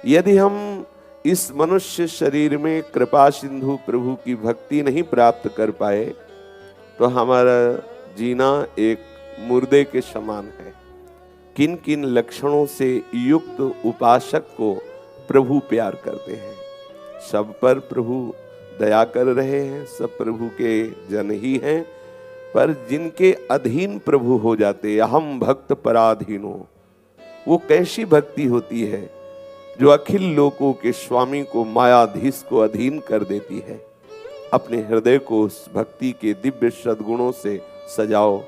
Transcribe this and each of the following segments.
यदि हम इस मनुष्य शरीर में कृपा सिंधु प्रभु की भक्ति नहीं प्राप्त कर पाए तो हमारा जीना एक मुर्दे के समान है। किन किन लक्षणों से युक्त उपासक को प्रभु प्यार करते हैं? सब पर प्रभु दया कर रहे हैं, सब प्रभु के जन ही हैं, पर जिनके अधीन प्रभु हो जाते, अहम भक्त पराधीनो, वो कैसी भक्ति होती है जो अखिल लोकों के स्वामी को, मायाधीश को अधीन कर देती है। अपने हृदय को उस भक्ति के दिव्य सद्गुणों से सजाओ।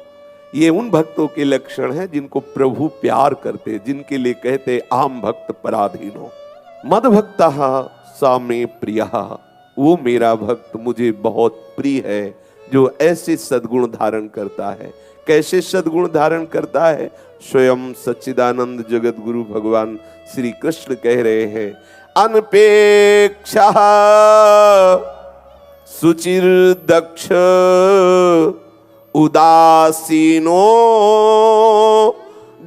ये उन भक्तों के लक्षण हैं जिनको प्रभु प्यार करते, जिनके लिए कहते अहम भक्त पराधीनो। मद भक्तः सा मे प्रियः, वो मेरा भक्त मुझे बहुत प्रिय है जो ऐसे सद्गुण धारण करता है। कैसे सद्गुण धारण करता है? स्वयं सच्चिदानंद जगत गुरु भगवान श्री कृष्ण कह रहे हैं, अनपेक्षा सुचिर दक्ष उदासीनो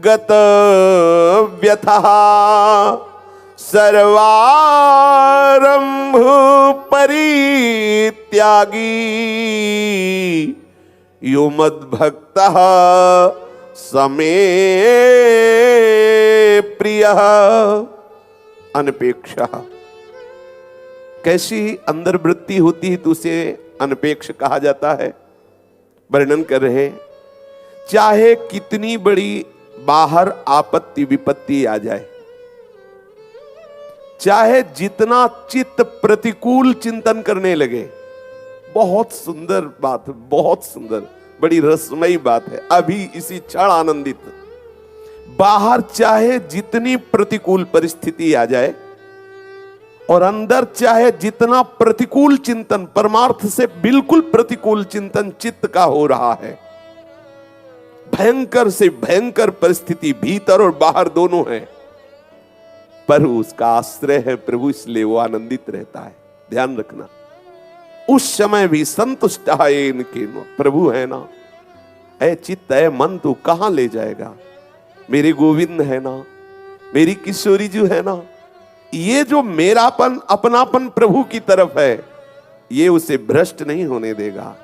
गत व्यथः सर्वारंभ परित्यागी यो मद्भक्तः समे प्रियः। अनपेक्षा कैसी अंदर वृत्ति होती है तो उसे अनपेक्ष कहा जाता है। वर्णन कर रहे, चाहे कितनी बड़ी बाहर आपत्ति विपत्ति आ जाए, चाहे जितना चित्त प्रतिकूल चिंतन करने लगे, बहुत सुंदर बात है, बहुत सुंदर, बड़ी रसमयी बात है। अभी इसी क्षण आनंदित, बाहर चाहे जितनी प्रतिकूल परिस्थिति आ जाए और अंदर चाहे जितना प्रतिकूल चिंतन, परमार्थ से बिल्कुल प्रतिकूल चिंतन चित्त का हो रहा है, भयंकर से भयंकर परिस्थिति भीतर और बाहर दोनों है, पर उसका आश्रय है प्रभु, इसलिए वो आनंदित रहता है। ध्यान रखना, उस समय भी संतुष्ट है इनके, प्रभु है ना, ऐ चित्त ऐ मन तू कहां ले जाएगा, मेरे गोविंद है ना, मेरी किशोरी जो है ना, ये जो मेरापन अपनापन प्रभु की तरफ है, ये उसे भ्रष्ट नहीं होने देगा,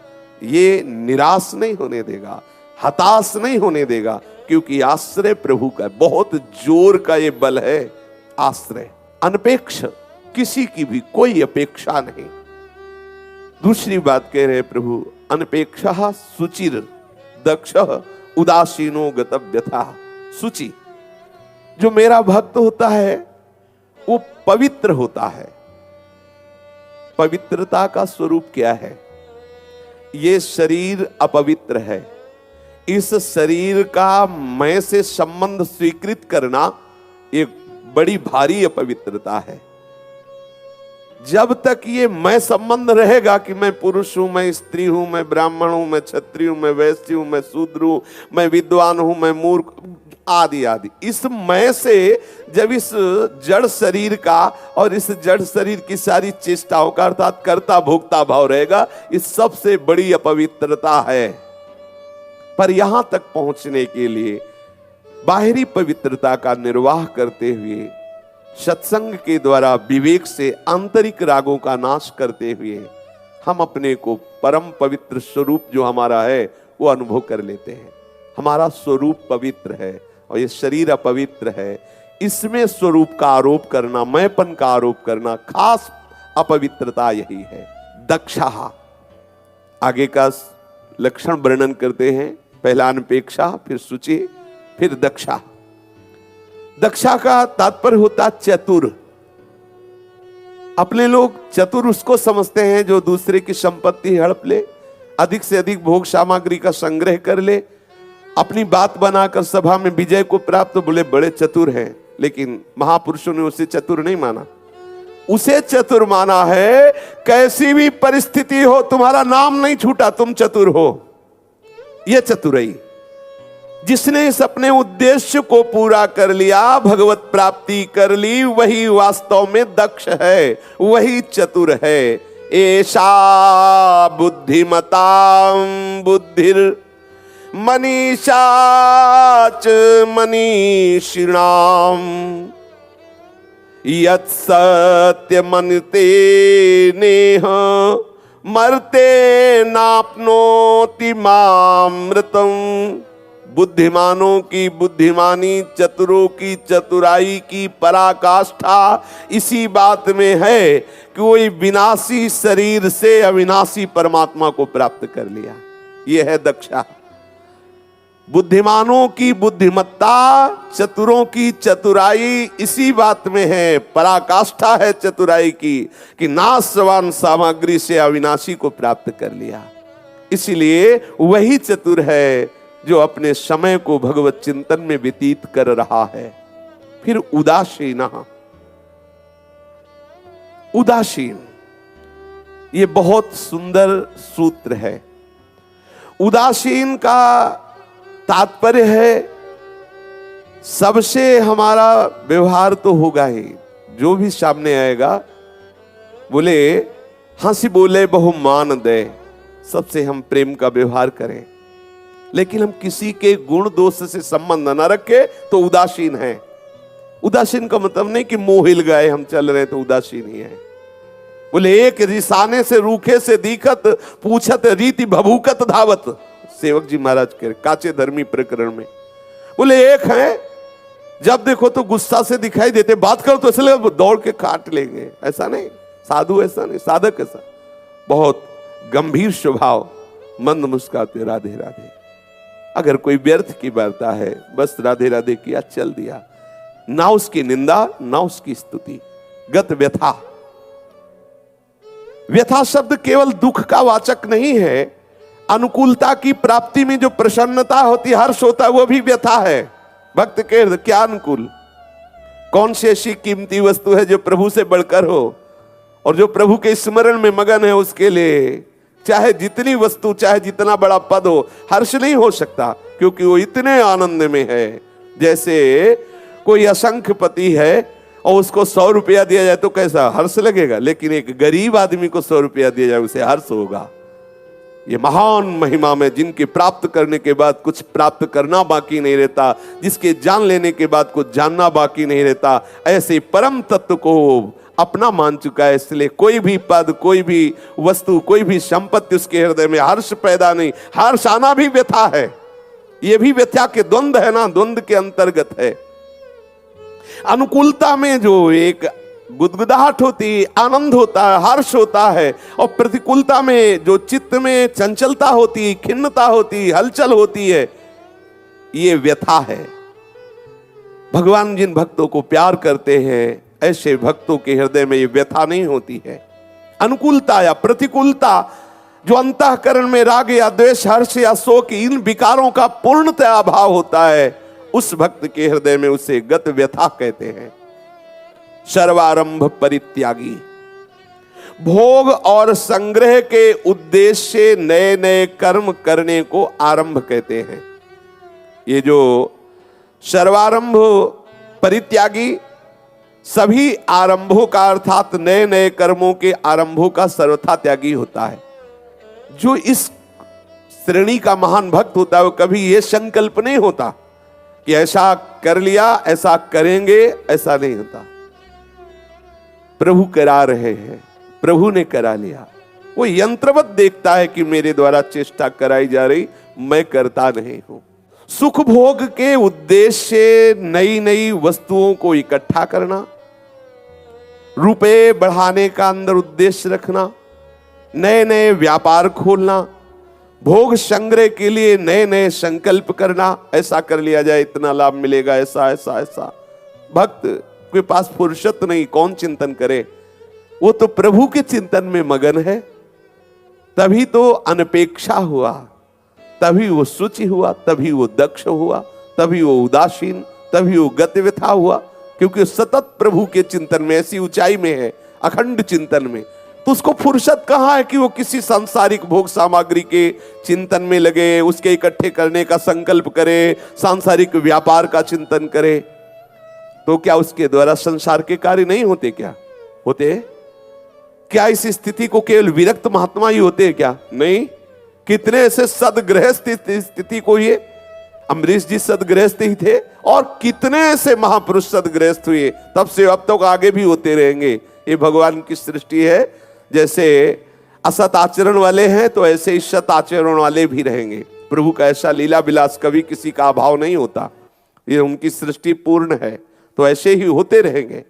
ये निराश नहीं होने देगा, हताश नहीं होने देगा, क्योंकि आश्रय प्रभु का, बहुत जोर का ये बल है आश्रय। अनपेक्ष, किसी की भी कोई अपेक्षा नहीं। दूसरी बात कह रहे प्रभु, अनपेक्षा सुचिर दक्ष उदासीनो गतव्यथा। सुचि, जो मेरा भक्त होता है वो पवित्र होता है। पवित्रता का स्वरूप क्या है? ये शरीर अपवित्र है, इस शरीर का मैं से संबंध स्वीकृत करना एक बड़ी भारी अपवित्रता है। जब तक ये मैं संबंध रहेगा कि मैं पुरुष हूं, मैं स्त्री हूं, मैं ब्राह्मण हूं, मैं क्षत्रिय हूं, मैं वैश्य हूं, मैं शूद्र हूं, मैं विद्वान हूं, मैं मूर्ख आदि आदि, इस मैं से जब इस जड़ शरीर का और इस जड़ शरीर की सारी चेष्टाओं का अर्थात कर्ता भोक्ता भाव रहेगा, इस सबसे बड़ी अपवित्रता है। पर यहां तक पहुंचने के लिए बाहरी पवित्रता का निर्वाह करते हुए, सत्संग के द्वारा विवेक से आंतरिक रागों का नाश करते हुए, हम अपने को परम पवित्र स्वरूप जो हमारा है वो अनुभव कर लेते हैं। हमारा स्वरूप पवित्र है और ये शरीर अपवित्र है, इसमें स्वरूप का आरोप करना, मैंपन का आरोप करना, खास अपवित्रता यही है। दक्षा, आगे का लक्षण वर्णन करते हैं, पहला अनपेक्षा, फिर शुचि, फिर दक्षा। दक्षा का तात्पर्य होता चतुर। अपने लोग चतुर उसको समझते हैं जो दूसरे की संपत्ति हड़प ले, अधिक से अधिक भोग सामग्री का संग्रह कर ले, अपनी बात बनाकर सभा में विजय को प्राप्त, बोले बड़े चतुर हैं। लेकिन महापुरुषों ने उसे चतुर नहीं माना, उसे चतुर माना है कैसी भी परिस्थिति हो तुम्हारा नाम नहीं छूटा, तुम चतुर हो। यह चतुराई, जिसने इस अपने उद्देश्य को पूरा कर लिया, भगवत प्राप्ति कर ली, वही वास्तव में दक्ष है, वही चतुर है। ऐसा बुद्धिमतां बुद्धिर मनीषाच मनीषिणाम, यत् सत्य मनते नेह मरते नाप्नोति मामृतम। बुद्धिमानों की बुद्धिमानी, चतुरों की चतुराई की पराकाष्ठा इसी बात में है कि कोई विनाशी शरीर से अविनाशी परमात्मा को प्राप्त कर लिया। यह है दक्षा। बुद्धिमानों की बुद्धिमत्ता, चतुरों की चतुराई इसी बात में है, पराकाष्ठा है चतुराई की, कि नाशवान सामग्री से अविनाशी को प्राप्त कर लिया। इसीलिए वही चतुर है जो अपने समय को भगवत चिंतन में व्यतीत कर रहा है। फिर उदासीन, उदासीन, ये बहुत सुंदर सूत्र है। उदासीन का तात्पर्य है सबसे हमारा व्यवहार तो होगा ही, जो भी सामने आएगा बोले हंसी बोले बहु मान दे, सबसे हम प्रेम का व्यवहार करें, लेकिन हम किसी के गुण दोष से संबंध न रखे तो उदासीन है। उदासीन का मतलब नहीं कि मुंह हिल गए हम चल रहे तो उदासीन ही है। बोले एक रिसाने से रूखे से दिखत, पूछत रीति भभूकत धावत, सेवक जी महाराज के काचे धर्मी प्रकरण में। बोले एक है जब देखो तो गुस्सा से दिखाई देते, बात करो तो इसलिए दौड़ के काट लेंगे, ऐसा नहीं। साधु ऐसा नहीं, साधक ऐसा, बहुत गंभीर स्वभाव, मंद मुस्कुराते राधे राधे। अगर कोई व्यर्थ की वार्ता है बस राधे राधे किया, चल दिया, ना उसकी निंदा ना उसकी स्तुति। गत व्यथा, व्यथा शब्द केवल दुख का वाचक नहीं है। अनुकूलता की प्राप्ति में जो प्रसन्नता होती, हर्ष होता है, वो भी व्यथा है। भक्त के हृदय क्या अनुकूल, कौन सी ऐसी कीमती वस्तु है जो प्रभु से बढ़कर हो, और जो प्रभु के स्मरण में मगन है उसके लिए चाहे जितनी वस्तु, चाहे जितना बड़ा पद हो, हर्ष नहीं हो सकता, क्योंकि वो इतने आनंद में है। जैसे कोई असंख्य पति है और उसको 100 रुपया दिया जाए तो कैसा हर्ष लगेगा, लेकिन एक गरीब आदमी को 100 रुपया दिया जाए उसे हर्ष होगा। ये महान महिमा में जिनके प्राप्त करने के बाद कुछ प्राप्त करना बाकी नहीं रहता, जिसके जान लेने के बाद कुछ जानना बाकी नहीं रहता, ऐसे परम तत्व को अपना मान चुका है। इसलिए कोई भी पद, कोई भी वस्तु, कोई भी संपत्ति उसके हृदय में हर्ष पैदा नहीं। हर्ष आना भी व्यथा है, ये भी व्यथा के द्वंद्व है ना, द्वंद्व के अंतर्गत है। अनुकूलता में जो एक गुदगुदाहट होती, आनंद होता है, हर्ष होता है, और प्रतिकूलता में जो चित्त में चंचलता होती, खिन्नता होती, हलचल होती है, ये व्यथा है। भगवान जिन भक्तों को प्यार करते हैं ऐसे भक्तों के हृदय में ये व्यथा नहीं होती है। अनुकूलता या प्रतिकूलता जो अंतःकरण में राग या द्वेष, हर्ष या शोक, इन विकारों का पूर्णतः अभाव होता है, उस भक्त के हृदय में उसे गत व्यथा कहते हैं। सर्वारंभ परित्यागी, भोग और संग्रह के उद्देश्य से नए नए कर्म करने को आरंभ कहते हैं। ये जो सर्वारंभ परित्यागी, सभी आरंभों का अर्थात नए नए कर्मों के आरंभों का सर्वथा त्यागी होता है। जो इस श्रेणी का महान भक्त होता है वो कभी ये संकल्प नहीं होता कि ऐसा कर लिया, ऐसा करेंगे, ऐसा नहीं होता। प्रभु करा रहे हैं, प्रभु ने करा लिया, वो यंत्रवत देखता है कि मेरे द्वारा चेष्टा कराई जा रही, मैं करता नहीं हूं। सुख भोग के उद्देश्य से नई नई वस्तुओं को इकट्ठा करना, रुपए बढ़ाने का अंदर उद्देश्य रखना, नए नए व्यापार खोलना, भोग संग्रह के लिए नए नए संकल्प करना, ऐसा कर लिया जाए इतना लाभ मिलेगा, ऐसा ऐसा ऐसा। भक्त के पास फुर्सत नहीं, कौन चिंतन करे, वो तो प्रभु के चिंतन में मगन है। तभी तो अनपेक्षा हुआ, तभी वो शुचि हुआ, तभी वो दक्ष हुआ, तभी वो उदासीन, तभी वो गतिव्यथा हुआ, क्योंकि सतत प्रभु के चिंतन में, ऐसी ऊंचाई में है, अखंड चिंतन में। तो उसको फुर्सत कहाँ है कि वो किसी सांसारिक भोग सामग्री के चिंतन में लगे, उसके इकट्ठे करने का संकल्प करे, सांसारिक व्यापार का चिंतन करे। तो क्या उसके द्वारा संसार के कार्य नहीं होते? क्या होते? क्या इस स्थिति को केवल विरक्त महात्मा ही होते हैं क्या? नहीं, कितने ऐसे सदगृहस्थ स्थिति को ये अम्बरीश जी सदगृहस्थ ही थे और कितने ऐसे महापुरुष सदगृहस्थ हुए, तब से अब तक आगे भी होते रहेंगे। ये भगवान की सृष्टि है। जैसे असत आचरण वाले हैं तो ऐसे ही सत आचरण वाले भी रहेंगे। प्रभु का ऐसा लीला विलास कभी किसी का अभाव नहीं होता, ये उनकी सृष्टि पूर्ण है, तो ऐसे ही होते रहेंगे।